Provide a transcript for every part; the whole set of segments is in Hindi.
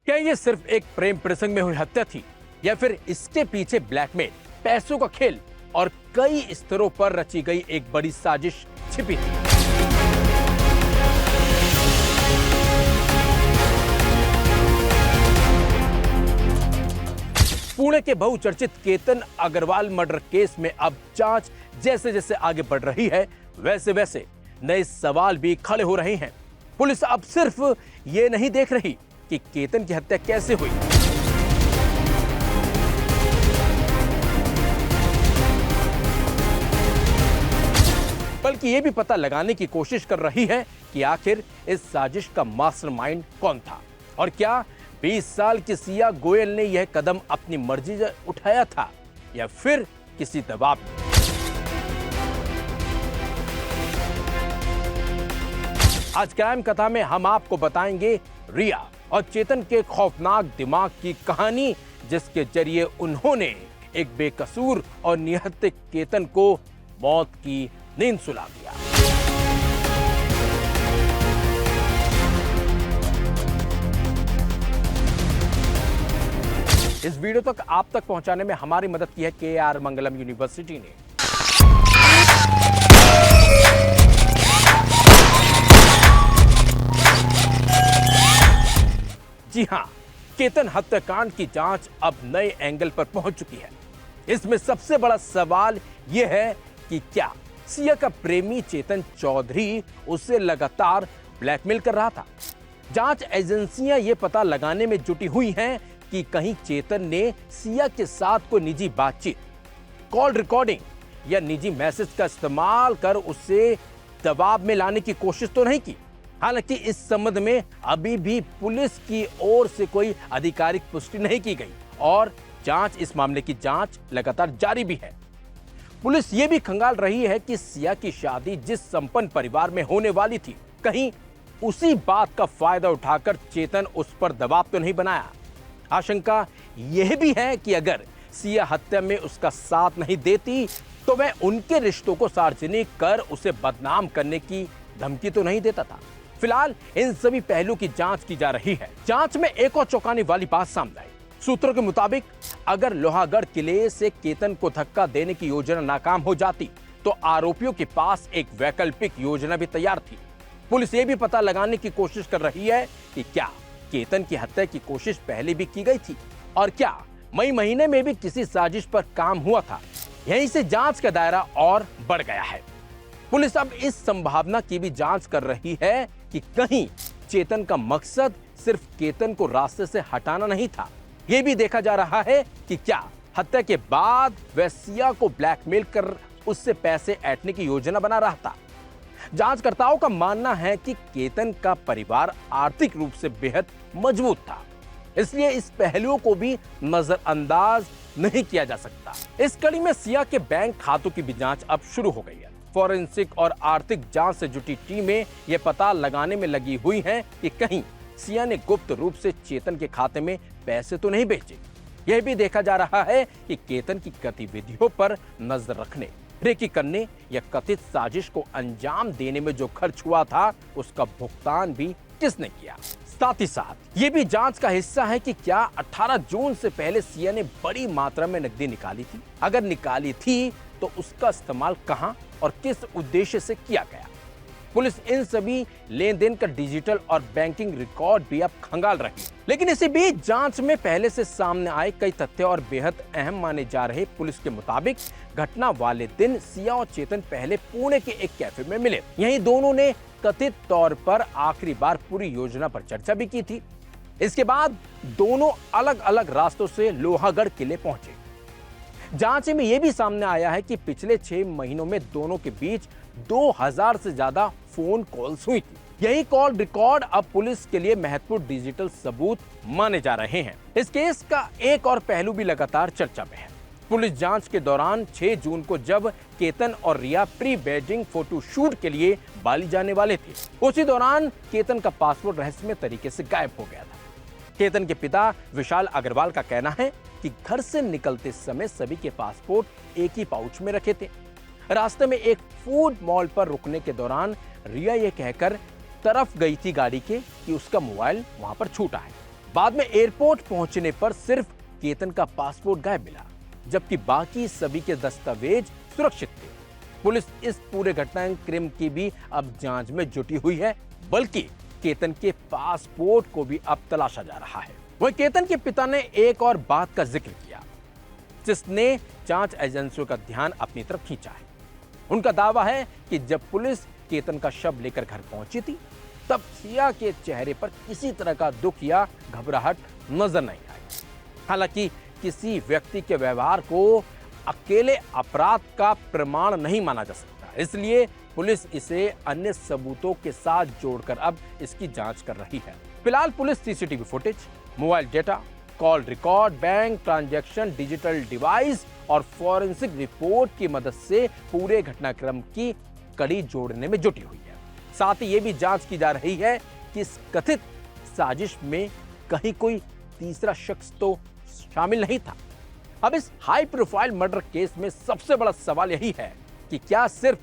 क्या ये सिर्फ एक प्रेम प्रसंग में हुई हत्या थी या फिर इसके पीछे ब्लैकमेल, पैसों का खेल और कई स्तरों पर रची गई एक बड़ी साजिश छिपी थी? पुणे के बहुचर्चित केतन अग्रवाल मर्डर केस में अब जांच जैसे जैसे आगे बढ़ रही है, वैसे वैसे नए सवाल भी खड़े हो रहे हैं। पुलिस अब सिर्फ ये नहीं देख रही कि केतन की हत्या कैसे हुई, बल्कि यह भी पता लगाने की कोशिश कर रही है कि आखिर इस साजिश का मास्टरमाइंड कौन था और क्या 20 साल की सिया गोयल ने यह कदम अपनी मर्जी से उठाया था या फिर किसी दबाव में। आज क्राइम कथा में हम आपको बताएंगे रिया और चेतन के खौफनाक दिमाग की कहानी, जिसके जरिए उन्होंने एक बेकसूर और निहत्थे केतन को मौत की नींद सुला दिया। इस वीडियो तक आप तक पहुंचाने में हमारी मदद की है KR मंगलम यूनिवर्सिटी ने। जी हां, केतन हत्याकांड की जांच अब नए एंगल पर पहुंच चुकी है। इसमें सबसे बड़ा सवाल यह है कि क्या सिया का प्रेमी चेतन चौधरी उसे लगातार ब्लैकमेल कर रहा था? जांच एजेंसियां यह पता लगाने में जुटी हुई हैं कि कहीं चेतन ने सिया के साथ कोई निजी बातचीत, कॉल रिकॉर्डिंग या निजी मैसेज का इस्तेमाल कर उसे दबाव में लाने की कोशिश तो नहीं की। हालांकि इस संबंध में अभी भी पुलिस की ओर से कोई आधिकारिक पुष्टि नहीं की गई और इस मामले की जांच लगातार जारी भी है। पुलिस ये भी खंगाल रही है कि सिया की शादी जिस संपन्न परिवार में होने वाली थी, कहीं उसी बात का फायदा उठाकर चेतन उस पर दबाव तो नहीं बनाया। आशंका यह भी है कि अगर सिया हत्या में उसका साथ नहीं देती तो वह उनके रिश्तों को सार्वजनिक कर उसे बदनाम करने की धमकी तो नहीं देता था। फिलहाल इन सभी पहलू की जांच की जा रही है। जांच में एक और चौंकाने वाली बात सामने आई। सूत्रों के मुताबिक अगर लोहागढ़ किले से केतन को धक्का देने की योजना नाकाम हो जाती तो आरोपियों के पास एक वैकल्पिक योजना भी तैयार थी। पुलिस ये भी पता लगाने की कोशिश कर रही है कि क्या केतन की हत्या की कोशिश पहले भी की गई थी और क्या मई महीने में भी किसी साजिश पर काम हुआ था। यहीं से जांच का दायरा और बढ़ गया है। पुलिस अब इस संभावना की भी जांच कर रही है कि कहीं चेतन का मकसद सिर्फ केतन को रास्ते से हटाना नहीं था। यह भी देखा जा रहा है कि क्या हत्या के बाद वह सिया को ब्लैकमेल कर उससे पैसे ऐंठने की योजना बना रहा था। जांचकर्ताओं का मानना है कि केतन का परिवार आर्थिक रूप से बेहद मजबूत था, इसलिए इस पहलुओं को भी नजरअंदाज नहीं किया जा सकता। इस कड़ी में सिया के बैंक खातों की भी जांच अब शुरू हो गई है। फॉरेंसिक और आर्थिक जांच से जुटी टीमें यह पता लगाने में लगी हुई हैं कि कहीं सिया ने गुप्त रूप से चेतन के खाते में पैसे तो नहीं भेजे। यह भी देखा जा रहा है कि केतन की गतिविधियों पर नजर रखने, रेकी करने या कथित साजिश को अंजाम देने में जो खर्च हुआ था उसका भुगतान भी किसने किया। साथ ही साथ ये भी जांच का हिस्सा है कि क्या 18 जून से पहले सिया ने बड़ी मात्रा में नकदी निकाली थी। अगर निकाली थी तो उसका इस्तेमाल कहां और किस उद्देश्य से किया गया। पुलिस इन सभी लेन देन का डिजिटल और बैंकिंग रिकॉर्ड भी अब खंगाल रही है। लेकिन इसी बीच जांच में पहले से सामने आए कई तथ्य और बेहद अहम माने जा रहे। पुलिस के मुताबिक घटना वाले दिन सिया और चेतन पहले पुणे के एक कैफे में मिले। यहीं दोनों ने कथित तौर पर आखिरी बार पूरी योजना पर चर्चा भी की थी। इसके बाद दोनों अलग अलग रास्तों से लोहागढ़ किले पहुंचे। जांच में यह भी सामने आया है कि पिछले 6 महीनों में दोनों के बीच 2000 से ज्यादा फोन कॉल्स हुई थी। यही कॉल रिकॉर्ड अब पुलिस के लिए महत्वपूर्ण डिजिटल सबूत माने जा रहे हैं। इस केस का एक और पहलू भी लगातार चर्चा में है। पुलिस जांच के दौरान 6 जून को जब केतन और रिया प्री वेडिंग फोटो शूट के लिए बाली जाने वाले थे, उसी दौरान केतन का पासपोर्ट रहस्यमय तरीके से गायब हो गया था। केतन के पिता विशाल अग्रवाल का कहना है कि घर से निकलते समय सभी के पासपोर्ट एक ही पाउच में रखे थे। रास्ते में एक फूड मॉल पर रुकने के दौरान रिया ये कहकर तरफ गई थी गाड़ी के कि उसका मोबाइल वहां पर छूटा है। बाद में एयरपोर्ट पहुंचने पर सिर्फ केतन का पासपोर्ट गायब मिला, जबकि बाकी सभी के दस्तावेज सुरक्षित थे। पुलिस इस पूरे घटनाक्रम की भी अब जांच में जुटी हुई है, बल्कि केतन के पासपोर्ट को भी अब तलाशा जा रहा है। वहीं केतन के पिता ने एक और बात का जिक्र किया, जिसने जांच एजेंसियों का ध्यान अपनी तरफ खींचा है। उनका दावा है कि जब पुलिस केतन का शव लेकर घर पहुंची थी, तब सिया के चेहरे पर किसी तरह का दुख या घबराहट नजर नहीं आई। हालांकि किसी व्यक्ति के व्यवहार को अकेले अपराध का प्रमाण नहीं माना जा सकता, इसलिए पुलिस इसे अन्य सबूतों के साथ जोड़कर अब इसकी जांच कर रही है। फिलहाल police CCTV footage, mobile data, call record, bank transaction, digital device और फॉरेंसिक रिपोर्ट की मदद से पूरे घटनाक्रम की कड़ी जोड़ने में जुटी हुई है। साथ ही ये भी जांच की जा रही है कि इस कथित साजिश में कहीं कोई तीसरा शख्स तो शामिल नहीं था। अब इस हाई प्रोफाइल मर्डर केस में सबसे बड़ा सवाल यही है कि क्या सिर्फ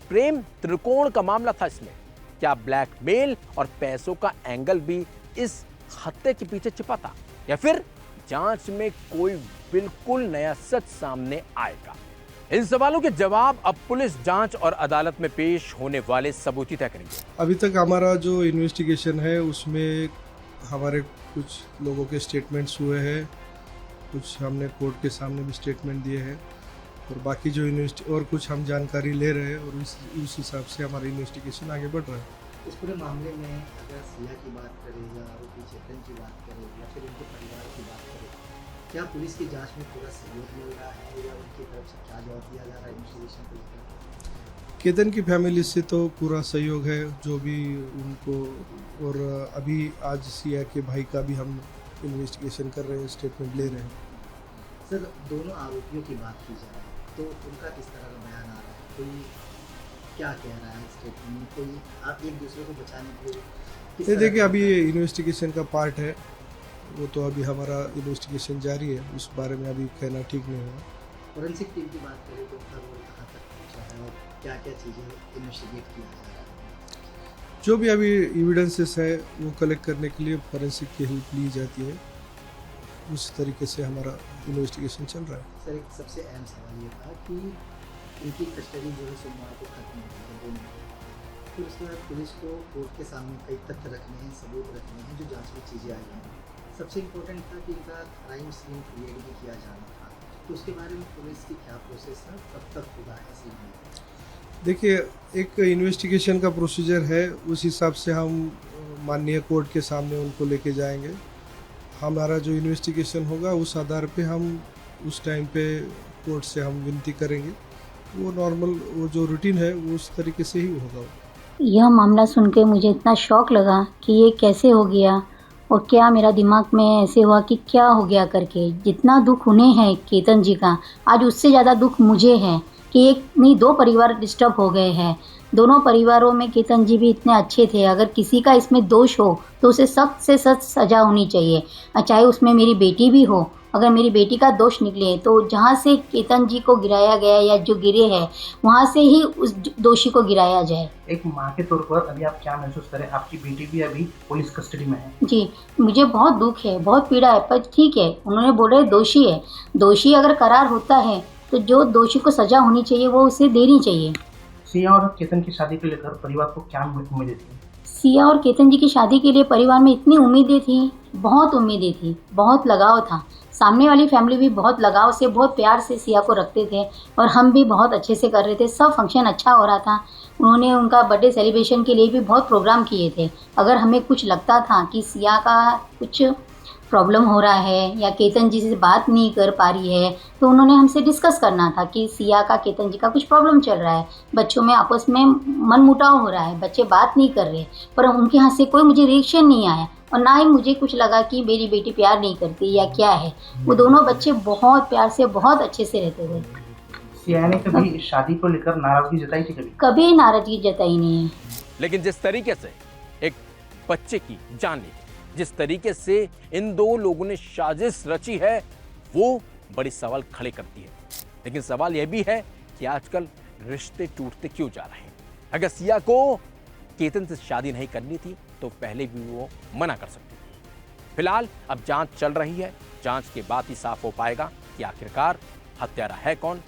प्रेम त्रिकोण का मामला था इसमें? क्या ब्लैकमेल और पैसों का एंगल भी इस हत्या के पीछे छिपा था, या फिर जांच में कोई बिल्कुल नया सच सामने आएगा? इन सवालों के जवाब अब पुलिस जांच और अदालत में पेश होने वाले सबूत ही तय करेंगे। अभी तक हमारा जो इन्वेस्टिगेशन है उसमें हमारे कुछ लोगों के स्टेटमेंट्स हुए हैं, कुछ हमने कोर्ट के सामने भी स्टेटमेंट दिए हैं, और बाकी जो और कुछ हम जानकारी ले रहे हैं, और उस हिसाब से हमारा इन्वेस्टिगेशन आगे बढ़ रहा है। इस पूरे मामले में अगर सिया की बात करें या आरोपी चेतन की बात करें या फिर उनके परिवार की बात करें, क्या पुलिस की जांच में पूरा सहयोग मिल रहा है या उनकी तरफ से क्या जवाब दिया जा रहा है इन्वेस्टिगेशन को लेकर? केतन की फैमिली से तो पूरा सहयोग है, जो भी उनको, और अभी आज सिया के भाई का भी हम इन्वेस्टिगेशन कर रहे हैं, स्टेटमेंट ले रहे हैं। सर, दोनों आरोपियों की बात की जाए तो उनका किस तरह का बयान आ रहा है? कोई क्या कह रहा है स्टेटमेंट में? कोई आप एक दूसरे को बचाने के लिए? ये देखिए, अभी ये इन्वेस्टिगेशन का पार्ट है, वो तो अभी हमारा इन्वेस्टिगेशन जारी है, उस बारे में अभी कहना ठीक नहीं होगा। फॉरेंसिक टीम की बात करें तो उनका रोल कहाँ तक पहुँचा है और क्या क्या चीज़ें इन्वेस्टिगेट किया जा रहा है? जो भी अभी एविडेंसेस है वो कलेक्ट करने के लिए फॉरेंसिक की हेल्प ली जाती है, उस तरीके से हमारा इन्वेस्टिगेशन चल रहा है। सर, एक सबसे अहम सवाल ये था कि इनकी कस्टडी जो है सोमवार को खत्म हो गई है दोनों की। फिर उसके बाद पुलिस को कोर्ट के सामने कई तथ्य रखने हैं, सबूत रखने हैं, जो जांच में चीज़ें आई हैं। सबसे इम्पोर्टेंट था कि इनका क्राइम सीन क्रिएट भी किया जाना था, तो उसके बारे में पुलिस की क्या प्रोसेस है, कब तक होगा ऐसे में? देखिए, एक इन्वेस्टिगेशन का प्रोसीजर है, उस हिसाब से हम माननीय कोर्ट के सामने उनको लेके जाएंगे। हमारा जो इन्वेस्टिगेशन होगा उस आधार पे हम उस टाइम पे कोर्ट से हम विनती करेंगे, वो नॉर्मल वो जो रूटीन है वो उस तरीके से ही होगा। यह मामला सुन के मुझे इतना शौक लगा कि ये कैसे हो गया और क्या मेरा दिमाग में ऐसे हुआ कि क्या हो गया करके। जितना दुख उन्हें है केतन जी का, आज उससे ज़्यादा दुख मुझे है कि एक नहीं दो परिवार डिस्टर्ब हो गए हैं। दोनों परिवारों में केतन जी भी इतने अच्छे थे, अगर किसी का इसमें दोष हो तो उसे सख्त से सख्त सज़ा होनी चाहिए, चाहे उसमें मेरी बेटी भी हो। अगर मेरी बेटी का दोष निकले तो जहाँ से केतन जी को गिराया गया या जो गिरे हैं वहाँ से ही उस दोषी को गिराया जाए। एक माँ के तौर पर अभी आप क्या महसूस करें? आपकी बेटी भी अभी पुलिस कस्टडी में है। जी, मुझे बहुत दुख है, बहुत पीड़ा है, पर ठीक है, उन्होंने बोले दोषी है, दोषी अगर करार होता है तो जो दोषी को सज़ा होनी चाहिए वो उसे देनी चाहिए। सिया और केतन की शादी को लेकर परिवार को क्या उम्मीदें थी? सिया और केतन जी की शादी के लिए परिवार में इतनी उम्मीदें थी, बहुत उम्मीदें थी, बहुत लगाव था। सामने वाली फैमिली भी बहुत लगाव से, बहुत प्यार से सिया को रखते थे और हम भी बहुत अच्छे से कर रहे थे। सब फंक्शन अच्छा हो रहा था। उन्होंने उनका बर्थडे सेलिब्रेशन के लिए भी बहुत प्रोग्राम किए थे। अगर हमें कुछ लगता था कि सिया का कुछ प्रॉब्लम हो रहा है या केतन जी से बात नहीं कर पा रही है, तो उन्होंने हमसे डिस्कस करना था कि सिया का केतन जी का कुछ प्रॉब्लम चल रहा है, बच्चों में आपस में मनमुटाव हो रहा है, बच्चे बात नहीं कर रहे। पर उनके यहाँ से कोई मुझे रिएक्शन नहीं आया और ना ही मुझे कुछ लगा कि मेरी बेटी प्यार नहीं करती या क्या है। वो दोनों बच्चे बहुत प्यार से, बहुत अच्छे से रहते थे। सिया ने कभी शादी को लेकर नाराजगी जताई थी? कभी नाराजगी जताई नहीं है। लेकिन जिस तरीके से एक बच्चे की जान ली, जिस तरीके से इन दो लोगों ने साजिश रची है, वो बड़ी सवाल खड़े करती है। लेकिन सवाल यह भी है कि आजकल रिश्ते टूटते क्यों जा रहे हैं? अगर सिया को केतन से शादी नहीं करनी थी तो पहले भी वो मना कर सकती थी। फिलहाल अब जांच चल रही है। जांच के बाद ही साफ हो पाएगा कि आखिरकार हत्यारा है कौन